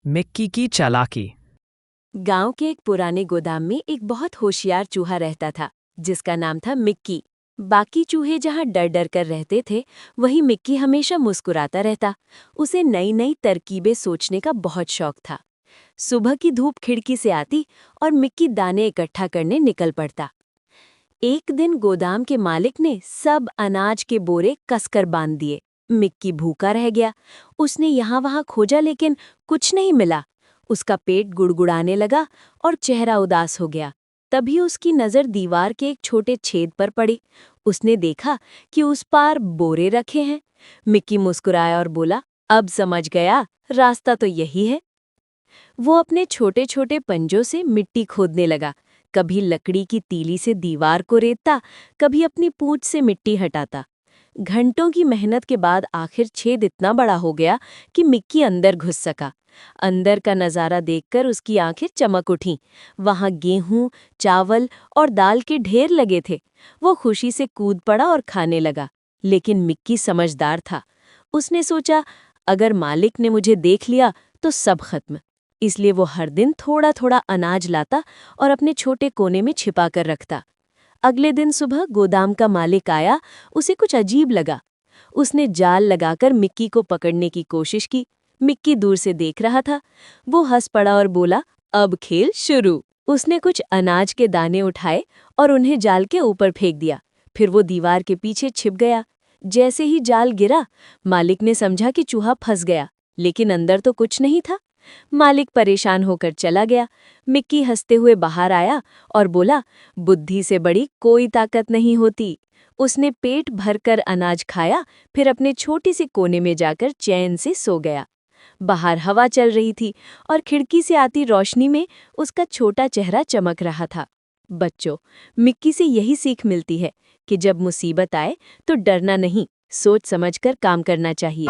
Mickey की चालाकी। गांव के एक पुराने गोदाम में एक बहुत होशियार चूहा रहता था जिसका नाम था मिक्की। बाकी चूहे जहां डर डर कर रहते थे, वहीं मिक्की हमेशा मुस्कुराता रहता। उसे नई नई तरकीबें सोचने का बहुत शौक था। सुबह की धूप खिड़की से आती और मिक्की दाने इकट्ठा करने निकल पड़ता। एक दिन गोदाम के मालिक ने सब अनाज के बोरे कसकर बांध दिए। मिक्की भूखा रह गया। उसने यहाँ वहाँ खोजा लेकिन कुछ नहीं मिला। उसका पेट गुड़गुड़ाने लगा और चेहरा उदास हो गया। तभी उसकी नज़र दीवार के एक छोटे छेद पर पड़ी। उसने देखा कि उस पार बोरे रखे हैं। मिक्की मुस्कुराया और बोला, अब समझ गया, रास्ता तो यही है। वो अपने छोटे छोटे पंजों से मिट्टी खोदने लगा। कभी लकड़ी की तीली से दीवार को रेतता, कभी अपनी पूंछ से मिट्टी हटाता। घंटों की मेहनत के बाद आखिर छेद इतना बड़ा हो गया कि मिक्की अंदर घुस सका। अंदर का नज़ारा देखकर उसकी आंखें चमक उठीं। वहां गेहूं, चावल और दाल के ढेर लगे थे। वो खुशी से कूद पड़ा और खाने लगा। लेकिन मिक्की समझदार था। उसने सोचा, अगर मालिक ने मुझे देख लिया तो सब खत्म। इसलिए वो हर दिन थोड़ा थोड़ा अनाज लाता और अपने छोटे कोने में छिपा कर रखता। अगले दिन सुबह गोदाम का मालिक आया। उसे कुछ अजीब लगा। उसने जाल लगाकर मिक्की को पकड़ने की कोशिश की। मिक्की दूर से देख रहा था। वो हंस पड़ा और बोला, अब खेल शुरू। उसने कुछ अनाज के दाने उठाए और उन्हें जाल के ऊपर फेंक दिया। फिर वो दीवार के पीछे छिप गया। जैसे ही जाल गिरा, मालिक ने समझा कि चूहा फंस गया, लेकिन अंदर तो कुछ नहीं था। मालिक परेशान होकर चला गया। मिक्की हंसते हुए बाहर आया और बोला, बुद्धि से बड़ी कोई ताकत नहीं होती। उसने पेट भरकर अनाज खाया, फिर अपने छोटी सी कोने में जाकर चैन से सो गया। बाहर हवा चल रही थी और खिड़की से आती रोशनी में उसका छोटा चेहरा चमक रहा था। बच्चों, मिक्की से यही सीख मिलती है कि जब मुसीबत आए तो डरना नहीं, सोच समझकर काम करना चाहिए।